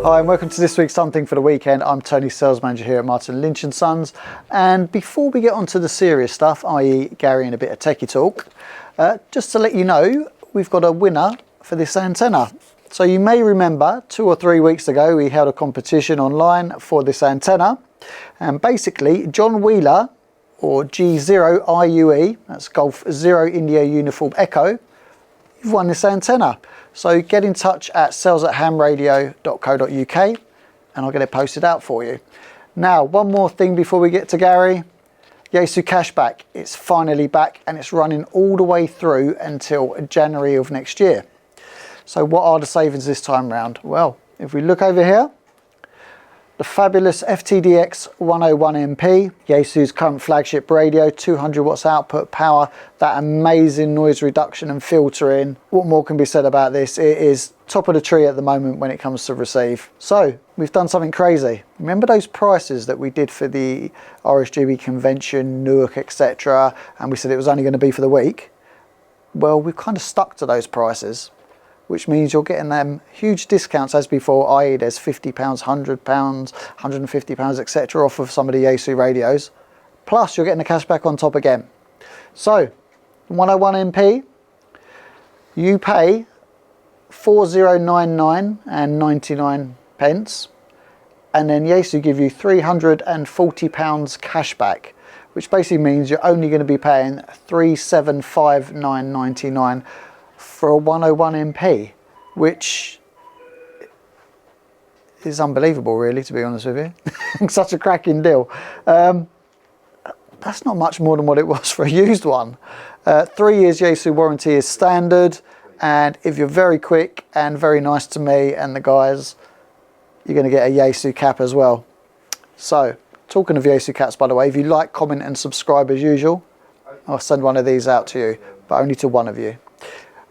Hi and welcome to this week's Something for the Weekend. I'm Tony, Sales Manager here at Martin Lynch & Sons. And before we get on to the serious stuff, i.e. Gary and a bit of techie talk, just to let you know, we've got a winner for this antenna. So you may remember 2 or 3 weeks ago we held a competition online for this antenna, and basically John Wheeler, or G0IUE, that's Golf 0 India Uniform Echo, you've won this antenna. So get in touch at sales@hamradio.co.uk and I'll get it posted out for you. Now, one more thing before we get to Gary. Yaesu CASHBACK, it's finally back and it's running all the way through until January of next year. So what are the savings this time round? Well, if we look over here, the fabulous FTDX 101MP, Yaesu's current flagship radio, 200 watts output power, that amazing noise reduction and filtering. What more can be said about this? It is top of the tree at the moment when it comes to receive. So we've done something crazy. Remember those prices that we did for the RSGB convention, Newark, etc., and we said it was only going to be for the week? Well, we've kind of stuck to those prices, which means you're getting them huge discounts as before, i.e. there's £50, £100, £150, etc. off of some of the Yaesu radios. Plus you're getting the cashback on top again. So 101MP, you pay £4099 and 99 pence, and then Yaesu give you £340 cashback, which basically means you're only going to be paying £3759.99 for a 101MP, which is unbelievable really, to be honest with you. Such a cracking deal. That's not much more than what it was for a used one. 3 years Yaesu warranty is standard, and if you're very quick and very nice to me and the guys, you're going to get a Yaesu cap as well. So talking of Yaesu caps, by the way, if you like, comment and subscribe as usual, I'll send one of these out to you, but only to one of you.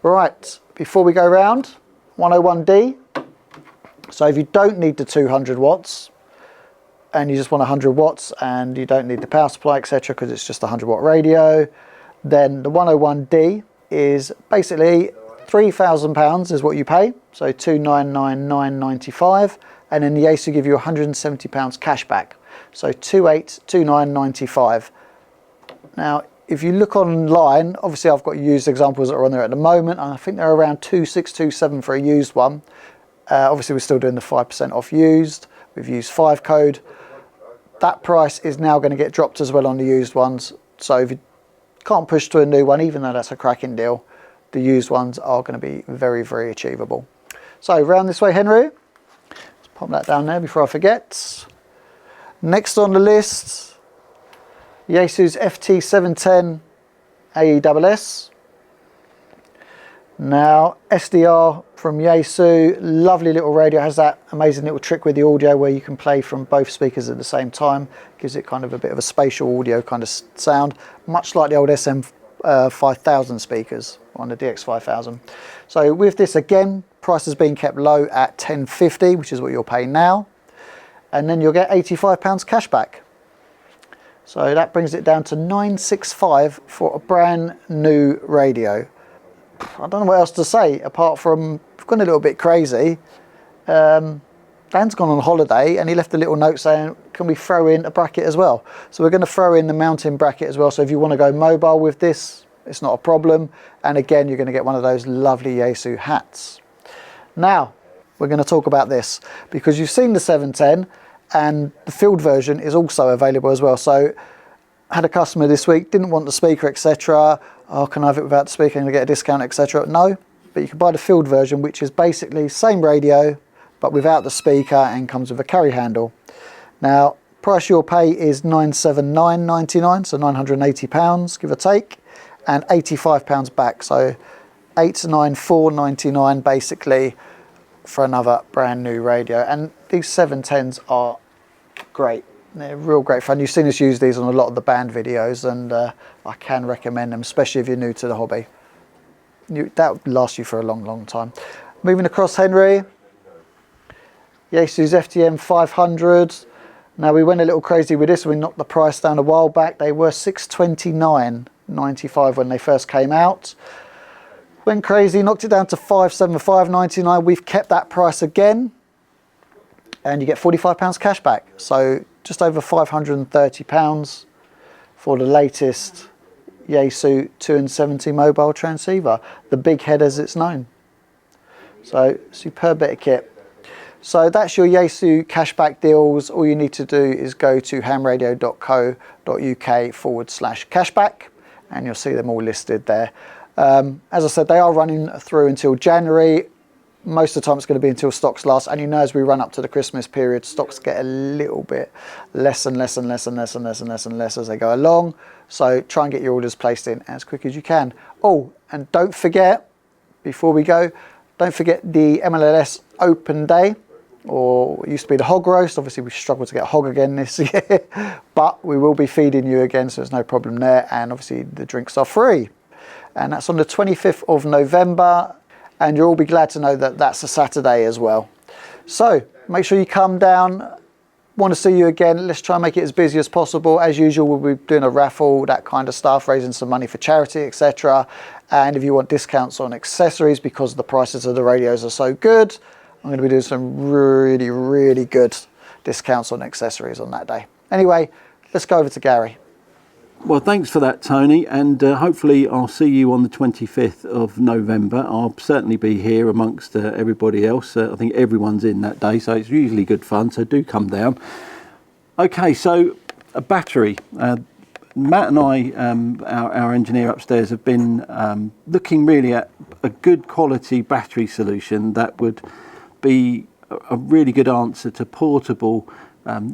Right, before we go round, 101D. So if you don't need the 200 watts and you just want 100 watts and you don't need the power supply, etc., because it's just a 100 watt radio, then the 101D is basically £3,000 is what you pay, so £2,999.95, and then the Yaesu give you £170 cashback, so £2,829.95. Now, if you look online, obviously I've got used examples that are on there at the moment, and I think they're around 2627 for a used one. Obviously we're still doing the 5% off used. We've used 5 code. That price is now going to get dropped as well on the used ones. So if you can't push to a new one, even though that's a cracking deal, the used ones are going to be very, very achievable. So round this way, Henry. Let's pop that down there before I forget. Next on the list, Yaesu's FT710 AESS. Now, SDR from Yaesu, lovely little radio, has that amazing little trick with the audio where you can play from both speakers at the same time. Gives it kind of a bit of a spatial audio kind of sound, much like the old SM5000 speakers on the DX5000. So with this again, price has been kept low at £10.50, which is what you'll pay now. And then you'll get £85 cashback. So that brings it down to £965 for a brand new radio. I don't know what else to say apart from we've gone a little bit crazy. Dan's gone on holiday and he left a little note saying, can we throw in a bracket as well? So we're going to throw in the mountain bracket as well. So if you want to go mobile with this, it's not a problem. And again, you're going to get one of those lovely Yaesu hats. Now, we're going to talk about this because you've seen the 710 and the field version is also available as well. So I had a customer this week, didn't want the speaker, etc. Oh, can I have it without the speaker and get a discount, etc.? No, but you can buy the field version, which is basically same radio, but without the speaker and comes with a carry handle. Now, price you'll pay is £979.99, so £980, give or take, and £85 back, so £894.99 basically for another brand new radio. And these 710s are great. They're real great fun. You've seen us use these on a lot of the band videos, and I can recommend them, especially if you're new to the hobby. That would last you for a long, long time. Moving across, Henry, Yaesu's FTM 500. Now we went a little crazy with this. We knocked the price down a while back. They were $629.95 when they first came out. Went crazy, knocked it down to $575.99. We've kept that price again. and you get £45 cash back. So just over £530 for the latest Yaesu 270 mobile transceiver, the big head as it's known. So superb bit of kit. So that's your Yaesu cashback deals. All you need to do is go to hamradio.co.uk/cashback and you'll see them all listed there. As I said, they are running through until January. Most of the time it's going to be until stocks last, and you know, as we run up to the Christmas period, stocks get a little bit less and less and less and less and less and less and less as they go along. So try and get your orders placed in as quick as you can. Oh, and don't forget, before we go, don't forget the ML&S open day, or it used to be the hog roast. Obviously we struggled to get hog again this year, but we will be feeding you again, so there's no problem there. And obviously the drinks are free, and that's on the 25th of November. And you'll all be glad to know that that's a Saturday as well. So make sure you come down. Want to see you again. Let's try and make it as busy as possible. As usual, we'll be doing a raffle, that kind of stuff, raising some money for charity, etc. And if you want discounts on accessories because the prices of the radios are so good, I'm going to be doing some really, really good discounts on accessories on that day. Anyway, let's go over to Gary. Well, thanks for that, Tony, and hopefully I'll see you on the 25th of November. I'll certainly be here amongst everybody else. I think everyone's in that day, so it's usually good fun, so do come down. Okay, so a battery. Matt and I, our engineer upstairs, have been looking really at a good quality battery solution that would be a really good answer to portable,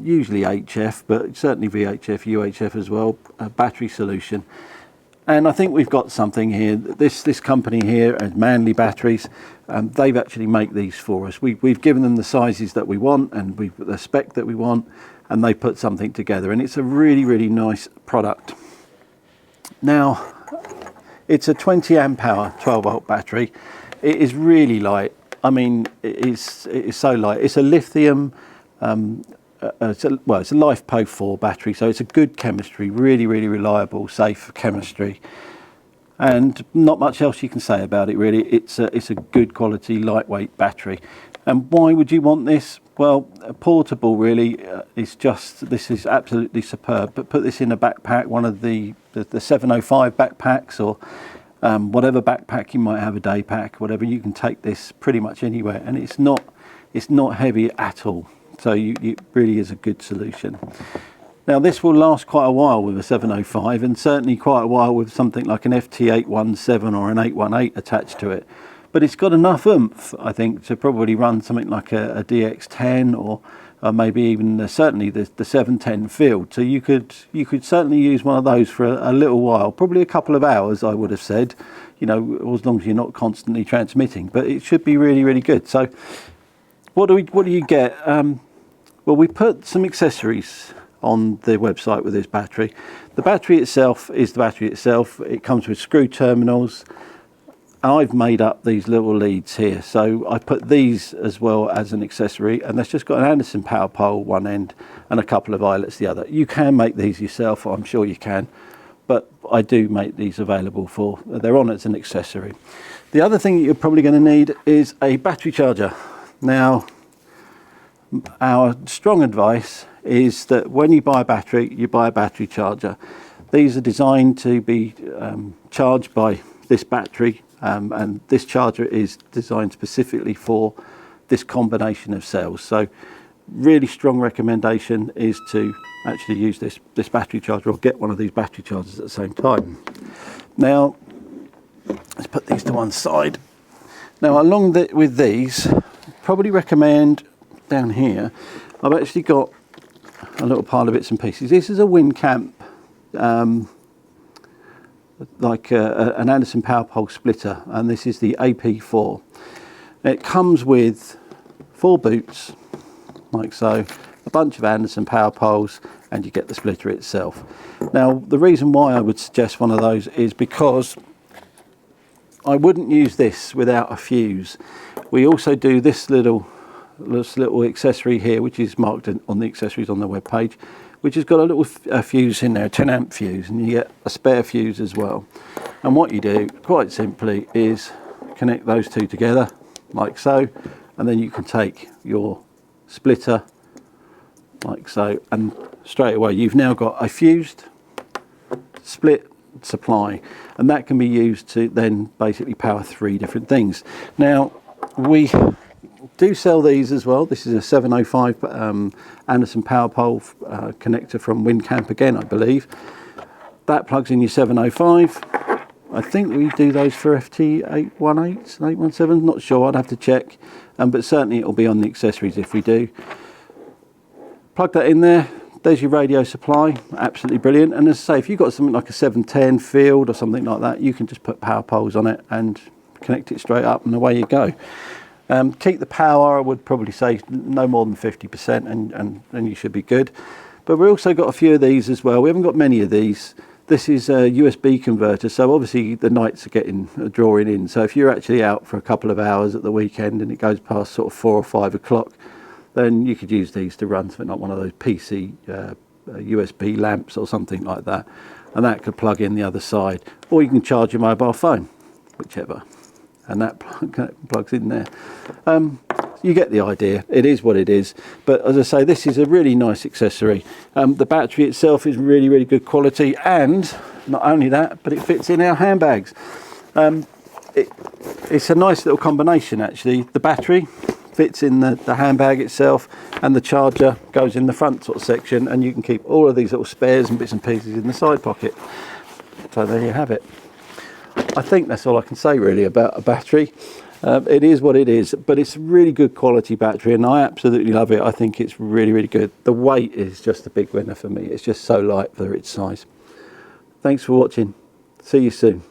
usually HF, but certainly VHF, UHF as well, a battery solution. And I think we've got something here. This company here, Manly Batteries, they've actually make these for us. We've given them the sizes that we want and the spec that we want, and they put something together. And it's a really, really nice product. Now, it's a 20 amp hour, 12 volt battery. It is really light. I mean, it is so light. It's a lithium, it's a LiFePO 4 battery, so it's a good chemistry, really, really reliable, safe chemistry, and not much else you can say about it really. It's a good quality, lightweight battery. And why would you want this? Well, portable really is just, this is absolutely superb. But put this in a backpack, one of the 705 backpacks, or whatever backpack you might have, a day pack, whatever, you can take this pretty much anywhere, and it's not heavy at all. So it really is a good solution. Now this will last quite a while with a 705, and certainly quite a while with something like an FT817 or an 818 attached to it. But it's got enough oomph, I think, to probably run something like a DX10 or maybe even certainly the 710 field. So you could certainly use one of those for a little while, probably a couple of hours, I would have said, you know, as long as you're not constantly transmitting. But it should be really, really good. So what do you get? Well, we put some accessories on the website with this battery. The battery itself is the battery itself. It comes with screw terminals. I've made up these little leads here, so I put these as well as an accessory, and that's just got an Anderson power pole one end and a couple of eyelets the other. You can make these yourself, I'm sure you can, but I do make these available they're on as an accessory. The other thing you're probably going to need is a battery charger. Now, our strong advice is that when you buy a battery, you buy a battery charger. These are designed to be charged by this battery, and this charger is designed specifically for this combination of cells. So really strong recommendation is to actually use this battery charger, or get one of these battery chargers at the same time. Now let's put these to one side. Now along with these, probably recommend down here, I've actually got a little pile of bits and pieces. This is a WinCamp, like an Anderson power pole splitter, and this is the AP4. It comes with 4 boots, like so, a bunch of Anderson power poles, and you get the splitter itself. Now, the reason why I would suggest one of those is because I wouldn't use this without a fuse. We also do this little accessory here, which is marked on the accessories on the web page, which has got a little fuse in there, a 10 amp fuse, and you get a spare fuse as well. And what you do quite simply is connect those two together like so, and then you can take your splitter, like so, and straight away you've now got a fused split supply, and that can be used to then basically power 3 different things. Now we do sell these as well. This is a 705 Anderson power pole connector from Windcamp again, I believe. That plugs in your 705. I think we do those for FT818s and 817s, not sure, I'd have to check, but certainly it'll be on the accessories if we do. Plug that in there. There's your radio supply, absolutely brilliant. And as I say, if you've got something like a 710 field or something like that, you can just put power poles on it and connect it straight up, and away you go. Keep the power, I would probably say no more than 50%, and you should be good. But we've also got a few of these as well. We haven't got many of these. This is a USB converter, so obviously the nights are drawing in. So if you're actually out for a couple of hours at the weekend and it goes past sort of 4 or 5 o'clock, then you could use these to run something like one of those PC USB lamps or something like that, and that could plug in the other side, or you can charge your mobile phone, whichever, and that plugs in there. You get the idea. It is what it is, but as I say, this is a really nice accessory. The battery itself is really, really good quality, and not only that, but it fits in our handbags. It's a nice little combination actually. The battery fits in the handbag itself, and the charger goes in the front sort of section, and you can keep all of these little spares and bits and pieces in the side pocket. So there you have it. I think that's all I can say really about a battery. It is what it is, but it's a really good quality battery, and I absolutely love it. I think it's really, really good. The weight is just a big winner for me. It's just so light for its size. Thanks for watching. See you soon.